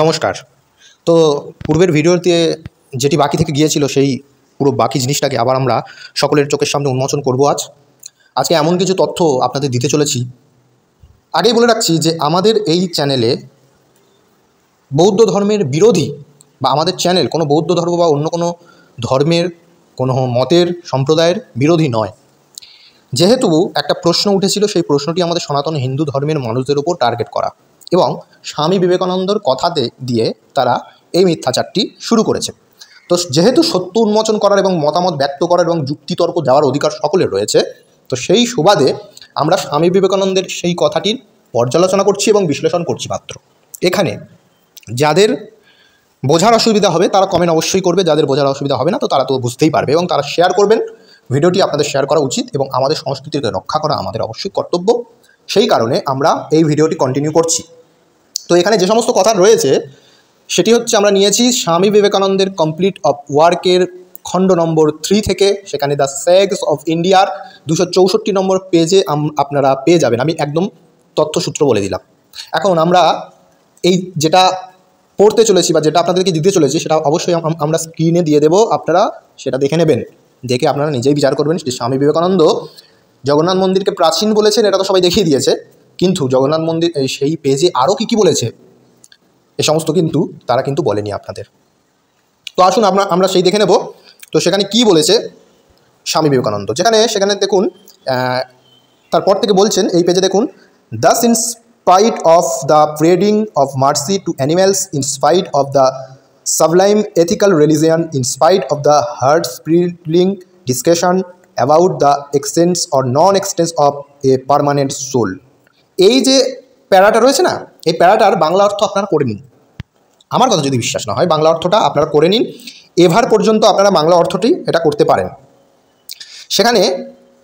নমস্কার। তো পূর্বের ভিডিওতে যেটি বাকি থেকে গিয়েছিল সেই পুরো বাকি জিনিসটাকে আবার আমরা সকলের চোখের সামনে উন্মোচন করব আজকে এমন কিছু তথ্য আপনাদের দিতে চলেছি। আগেই বলে রাখছি যে আমাদের এই চ্যানেলে বৌদ্ধ ধর্মের বিরোধী বা আমাদের চ্যানেল কোনো বৌদ্ধ ধর্ম বা অন্য কোনো ধর্মের কোনো মতের সম্প্রদায়ের বিরোধী নয়। যেহেতু একটা প্রশ্ন উঠেছিল, সেই প্রশ্নটি আমাদের সনাতন হিন্দু ধর্মের মানুষদের উপর টার্গেট করা এবং স্বামী বিবেকানন্দর কথাতে দিয়ে তারা এই মিথ্যাচারটি শুরু করেছে। তো যেহেতু সত্য উন্মোচন করার এবং মতামত ব্যক্ত করার এবং যুক্তিতর্ক দেওয়ার অধিকার সকলের রয়েছে, তো সেই সুবাদে আমরা স্বামী বিবেকানন্দের সেই কথাটির পর্যালোচনা করছি এবং বিশ্লেষণ করছি মাত্র। এখানে যাদের বোঝার অসুবিধা হবে তারা কমেন্ট অবশ্যই করবে, যাদের বোঝার অসুবিধা হবে না তো তারা তো বুঝতেই পারবে এবং তারা শেয়ার করবেন। ভিডিওটি আপনাদের শেয়ার করা উচিত এবং আমাদের সংস্কৃতিকে রক্ষা করা আমাদের অবশ্যই কর্তব্য। সেই কারণে আমরা এই ভিডিওটি কন্টিনিউ করছি। তো এখানে যে সমস্ত কথা রয়েছে সেটি হচ্ছে আমরা নিয়েছি স্বামী বিবেকানন্দের কমপ্লিট অফ ওয়ার্কের খণ্ড নম্বর 3 থেকে। সেখানে দ্য সেক্স অফ ইন্ডিয়ার 264 নম্বর পেজে আপনারা পেয়ে যাবেন। আমি একদম তথ্যসূত্র বলে দিলাম। এখন আমরা এই যেটা পড়তে চলেছি বা যেটা আপনাদেরকে দিতে চলেছি সেটা অবশ্যই আমরা স্ক্রিনে দিয়ে দেব, আপনারা সেটা দেখে নেবেন। দেখে আপনারা নিজেই বিচার করবেন যে স্বামী বিবেকানন্দ জগন্নাথ মন্দিরকে প্রাচীন বলেছেন, এটা তো সবাই দেখিয়ে দিয়েছে, কিন্তু জগন্নাথ মন্দির সেই পেজে আরও কী বলেছে এ সমস্ত কিন্তু তারা কিন্তু বলেনি আপনাদের। তো আসুন আমরা সেই দেখে নেব। তো সেখানে কি বলেছে স্বামী বিবেকানন্দ, সেখানে দেখুন তারপর থেকে বলছেন এই পেজে দেখুন, Das in spite of the parading of mercy to animals, in spite of the sublime ethical religion, in spite of the heart-splitting discussion about the existence or non-existence of a permanent soul। এই যে প্যারাটা রয়েছে না, এই প্যারাটার বাংলা অর্থ আপনারা করে নিন। আমার কথা যদি বিশ্বাস না হয় বাংলা অর্থটা আপনারা করে নিন। এভার পর্যন্ত আপনারা বাংলা অর্থটি এটা করতে পারেন। সেখানে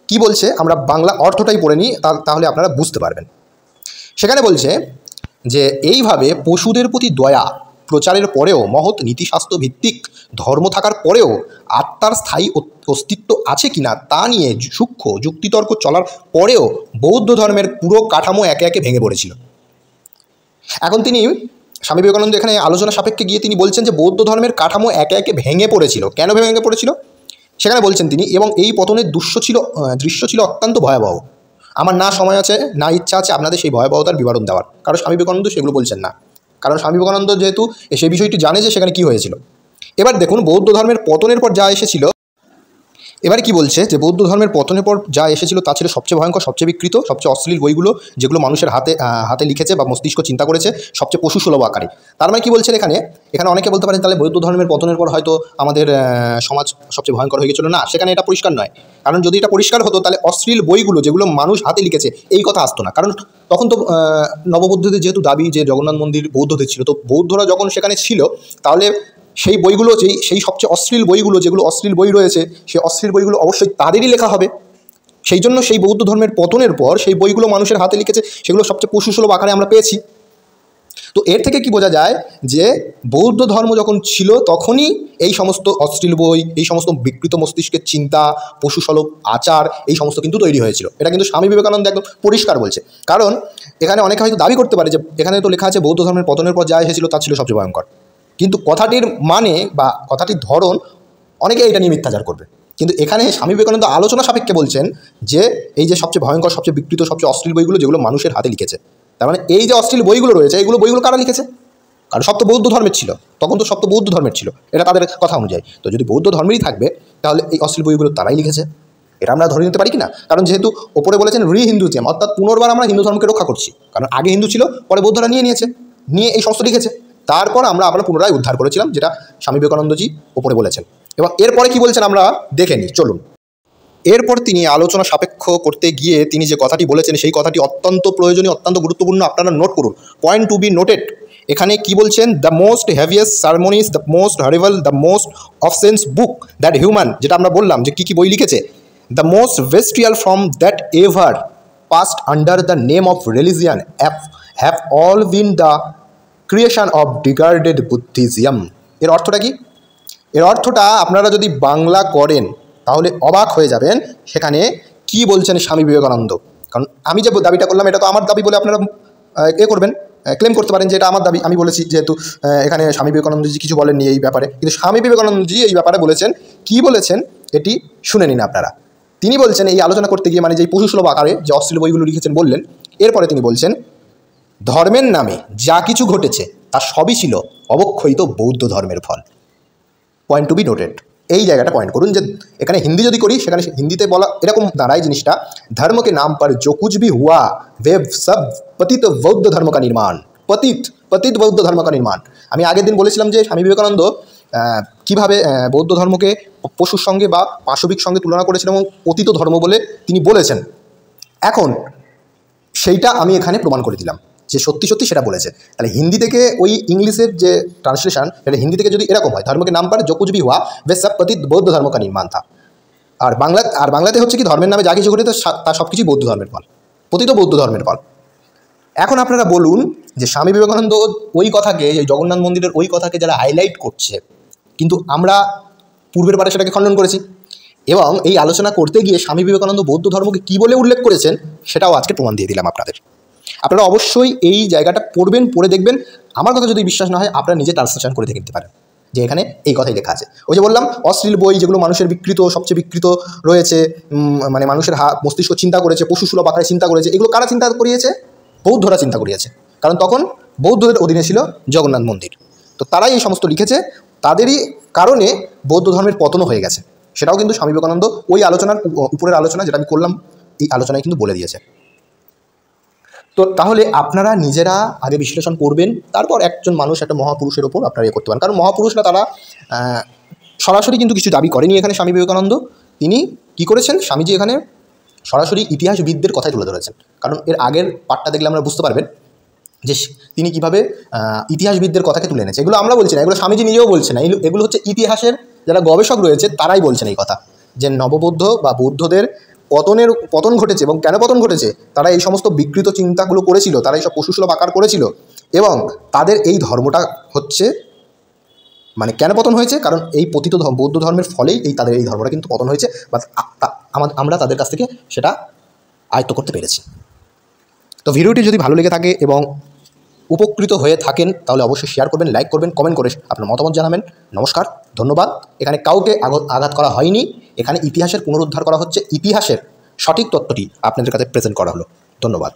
কি বলছে আমরা বাংলা অর্থটাই পড়ে নিই, তাহলে আপনারা বুঝতে পারবেন। সেখানে বলছে যে এইভাবে পশুদের প্রতি দয়া প্রচারের পরেও, মহৎ নীতিশাস্ত্র ভিত্তিক ধর্ম থাকার পরেও আত্মার স্থায়ী অস্তিত্ব আছে কিনা তা নিয়ে সূক্ষ্ম যুক্তিতর্ক চলার পরেও বৌদ্ধ ধর্মের পুরো কাঠামো একে একে ভেঙে পড়েছিল। এখন তিনি স্বামী বিবেকানন্দ এখানে আলোচনা সাপেক্ষে গিয়ে তিনি বলছেন যে বৌদ্ধ ধর্মের কাঠামো একে একে ভেঙে পড়েছিল। কেন ভেঙে পড়েছিল সেখানে বলছেন তিনি, এবং এই পতনের দৃশ্য ছিল অত্যন্ত ভয়াবহ। আমার না সময় আছে না ইচ্ছা আছে আপনাদের সেই ভয়াবহতার বিবরণ দেওয়ার, কারণ স্বামী বিবেকানন্দ সেগুলো বলছেন না, কারণ স্বামী বিবেকানন্দ যেহেতু সেই বিষয়টি জানে যে সেখানে কী হয়েছিল। এবার দেখুন বৌদ্ধ ধর্মের পতনের পর যা এসেছিল, এবারে কি বলছে যে বৌদ্ধ ধর্মের পতনের পর যা এসেছিল তা ছিল সবচেয়ে ভয়ঙ্কর, সবচেয়ে বিকৃত, সবচেয়ে অশ্লীল বইগুলো যেগুলো মানুষের হাতে লিখেছে বা মস্তিষ্ক চিন্তা করেছে সবচেয়ে পশুসুলভ আকারে। তার মানে কী বলছেন এখানে অনেকে বলতে পারেন তাহলে বৌদ্ধ ধর্মের পতনের পর হয়তো আমাদের সমাজ সবচেয়ে ভয়ঙ্কর হয়ে গেছিল। না, সেখানে এটা পরিষ্কার নয়, কারণ যদি এটা পরিষ্কার হতো তাহলে অশ্লীল বইগুলো যেগুলো মানুষ হাতে লিখেছে এই কথা আসতো না। কারণ তখন তো নববৌদ্ধদের যেহেতু দাবি যে জগন্নাথ মন্দির বৌদ্ধদের ছিল, তো বৌদ্ধরা যখন সেখানে ছিল তাহলে সেই বইগুলো সেই সবচেয়ে অশ্লীল বইগুলো, যেগুলো অশ্লীল বই রয়েছে সেই অশ্লীল বইগুলো অবশ্যই তাদেরই লেখা হবে। সেই জন্য সেই বৌদ্ধ ধর্মের পতনের পর সেই বইগুলো মানুষের হাতে লিখেছে, সেগুলো সবচেয়ে পশুসুলভ আকারে আমরা পেয়েছি। তো এর থেকে কি বোঝা যায় যে বৌদ্ধ ধর্ম যখন ছিল তখনই এই সমস্ত অশ্লীল বই, এই সমস্ত বিকৃত মস্তিষ্কের চিন্তা, পশুসুলভ আচার এই সমস্ত কিন্তু তৈরি হয়েছিল। এটা কিন্তু স্বামী বিবেকানন্দ একদম পরিষ্কার বলছে। কারণ এখানে অনেকে হয়তো দাবি করতে পারে যে এখানে তো লেখা আছে বৌদ্ধ ধর্মের পতনের পর যা এসেছিল তা ছিল সবচেয়ে ভয়ঙ্কর, কিন্তু কথাটির মানে বা কথাটির ধরন অনেকে এটা নিয়ে মিথ্যাচার করবে। কিন্তু এখানে স্বামী বিবেকানন্দ আলোচনা সাপেক্ষে বলছেন যে এই যে সবচেয়ে ভয়ঙ্কর, সবচেয়ে বিকৃত, সবচেয়ে অশ্লীল বইগুলো যেগুলো মানুষের হাতে লিখেছে, তার মানে এই যে অশ্লীল বইগুলো রয়েছে বইগুলো কারা লিখেছে? কারণ সব তো বৌদ্ধ ধর্মের ছিল, তখন তো সব তো বৌদ্ধ ধর্মের ছিল, এটা তাদের কথা অনুযায়ী। তো যদি বৌদ্ধ ধর্মেরই থাকবে তাহলে এই অশ্লীল বইগুলো তারাই লিখেছে, এটা আমরা ধরে নিতে পারি কি না? কারণ যেহেতু ওপরে বলেছেন হিন্দুইজম, অর্থাৎ পুনর্বার আমরা হিন্দু ধর্মকে রক্ষা করছি। কারণ আগে হিন্দু ছিল, পরে বৌদ্ধরা নিয়ে এই সমস্ত লিখেছে, তারপর আমরা আবার পুনরায় উদ্ধার করেছিলাম, যেটা স্বামী বিবেকানন্দজি ওপরে বলেছেন। এবং এরপরে কি বলছেন আমরা দেখে নিই, চলুন। এরপর তিনি আলোচনা সাপেক্ষ করতে গিয়ে তিনি যে কথাটি বলেছেন সেই কথাটি অত্যন্ত প্রয়োজনীয়, অত্যন্ত গুরুত্বপূর্ণ, আপনারা নোট করুন, পয়েন্ট টু বি নোটেড। এখানে কি বলছেন, the most heaviest sermons, the most horrible, the most offence book that human, যেটা আমরা বললাম যে কী বই লিখেছে, the most bestial from that ever past under the name of religion have all been the creation of degraded Buddhism. এর অর্থটা কি? এর অর্থটা আপনারা যদি বাংলা করেন তাহলে অবাক হয়ে যাবেন সেখানে কি বলছেন স্বামী বিবেকানন্দ। কারণ আমি যে দাবিটা করলাম এটা তো আমার দাবি বলে আপনারা করবেন, ক্লেম করতে পারেন যে এটা আমার দাবি, আমি বলেছি, যেহেতু এখানে স্বামী বিবেকানন্দজি কিছু বলেননি এই ব্যাপারে, কিন্তু স্বামী বিবেকানন্দজি এই ব্যাপারে বলেছেন। কি বলেছেন এটি শুনে নিন আপনারা। তিনি বলছেন এই আলোচনা করতে গিয়ে, মানে যে পশুসুলভ আকারে যে অশ্লীল বইগুলো লিখেছেন বললেন, এরপরে তিনি বলছেন, ধর্মের নামে যা কিছু ঘটেছে তা সবই ছিল অবক্ষয়িত বৌদ্ধ ধর্মের ফল। Point to be noted. এই জায়গাটা পয়েন্ট করুন যে এখানে হিন্দি যদি করি, সেখানে হিন্দিতে বলা এরকম দাঁড়ায় জিনিসটা, ধর্ম के नाम पर जो कुछ भी हुआ वे सब पतित बौद्ध धर्म का निर्माण, पतित बौद्ध धर्म का निर्माण। আমি আগের দিন বলেছিলাম যে স্বামী বিবেকানন্দ কীভাবে বৌদ্ধ ধর্মকে পশুর সঙ্গে বা পাশবিক সঙ্গে তুলনা করেছিলেন এবং পতিত ধর্ম বলে তিনি বলেছেন। এখন সেইটা আমি এখানে প্রমাণ করে দিলাম যে সত্যি সত্যি সেটা বলেছে। তাহলে হিন্দি থেকে ওই ইংলিশের যে ট্রান্সলেশন, সেটা হিন্দি থেকে যদি এরকম হয়, ধর্মকে নাম পার जो कुछ भी हुआ वे सब पतित बौद्ध धर्म का निर्माण था, আর বাংলাতে হচ্ছে কি, ধর্মের নামে যা কিছু ঘটে তা সব কিছুই বৌদ্ধ ধর্মের ফল, পতিত বৌদ্ধ ধর্মের ফল। এখন আপনারা বলুন যে স্বামী বিবেকানন্দ ওই কথাকে, এই জগন্নাথ মন্দিরের ওই কথাকে যারা হাইলাইট করছে, কিন্তু আমরা পূর্বের পারে সেটাকে খণ্ডন করেছি, এবং এই আলোচনা করতে গিয়ে স্বামী বিবেকানন্দ বৌদ্ধ ধর্মকে কী বলে উল্লেখ করেছেন সেটাও আজকে প্রমাণ দিয়ে দিলাম আপনাদের। আপনারা অবশ্যই এই জায়গাটা পড়বেন, পড়ে দেখবেন। আমার কথা যদি বিশ্বাস না হয়, আপনারা নিজে ট্রান্সলেশন করে দেখে নিতে পারেন যে এখানে এই কথাই লেখা আছে। ওই যে বললাম, অশ্লীল বই যেগুলো মানুষের বিকৃত, সবচেয়ে বিকৃত রয়েছে, মানে মানুষের মস্তিষ্ক চিন্তা করেছে, পশুসুলভ আকারে চিন্তা করেছে, এগুলো কারা চিন্তা করিয়েছে? বৌদ্ধরা চিন্তা করিয়েছে, কারণ তখন বৌদ্ধদের অধীনে ছিল জগন্নাথ মন্দির। তো তারাই এই সমস্ত লিখেছে, তাদেরই কারণে বৌদ্ধ ধর্মের পতনও হয়ে গেছে। সেটাও কিন্তু স্বামী বিবেকানন্দ ওই আলোচনার উপরের আলোচনা যেটা আমি করলাম, এই আলোচনায় কিন্তু বলে দিয়েছে। তো তাহলে আপনারা নিজেরা আগে বিশ্লেষণ করবেন, তারপর একজন মানুষ, একটা মহাপুরুষের ওপর আপনারা করতে পারেন। কারণ মহাপুরুষরা তারা সরাসরি কিন্তু কিছু দাবি করেনি এখানে স্বামী বিবেকানন্দ। তিনি কি করেছেন, স্বামীজি এখানে সরাসরি ইতিহাসবিদদের কথাই তুলে ধরেছেন। কারণ এর আগের পার্টটা দেখলে আমরা বুঝতে পারবেন যে তিনি কীভাবে ইতিহাসবিদদের কথাকে তুলে এনেছে। এগুলো আমরা বলছি না, এগুলো স্বামীজি নিজেও বলছেন না, এগুলো হচ্ছে ইতিহাসের যারা গবেষক রয়েছে তারাই বলছেন এই কথা, যে নববৌদ্ধ বা বৌদ্ধদের পতন ঘটেছে, এবং কেন পতন ঘটেছে, তারা এই সমস্ত বিকৃত চিন্তাগুলো করেছিল, তারা এইসব পশুসুলভ আকার করেছিল, এবং তাদের এই ধর্মটা হচ্ছে, মানে কেন পতন হয়েছে, কারণ এই পতিত বৌদ্ধ ধর্মের ফলেই তাদের এই ধর্মটা কিন্তু পতন হয়েছে, বা আমরা তাদের কাছ থেকে সেটা আয়ত্ত করতে পেরেছি। তো ভিডিওটি যদি ভালো লেগে থাকে এবং উপকৃত হয়ে থাকেন, তাহলে অবশ্যই শেয়ার করবেন, লাইক করবেন, কমেন্ট করে আপনার মতামত জানাবেন। নমস্কার, ধন্যবাদ। এখানে কাউকে আঘাত করা হয়নি, এখানে ইতিহাসের পুনরুদ্ধার করা হচ্ছে, ইতিহাসের সঠিক তথ্যটি আপনাদের কাছে প্রেজেন্ট করা হলো। ধন্যবাদ।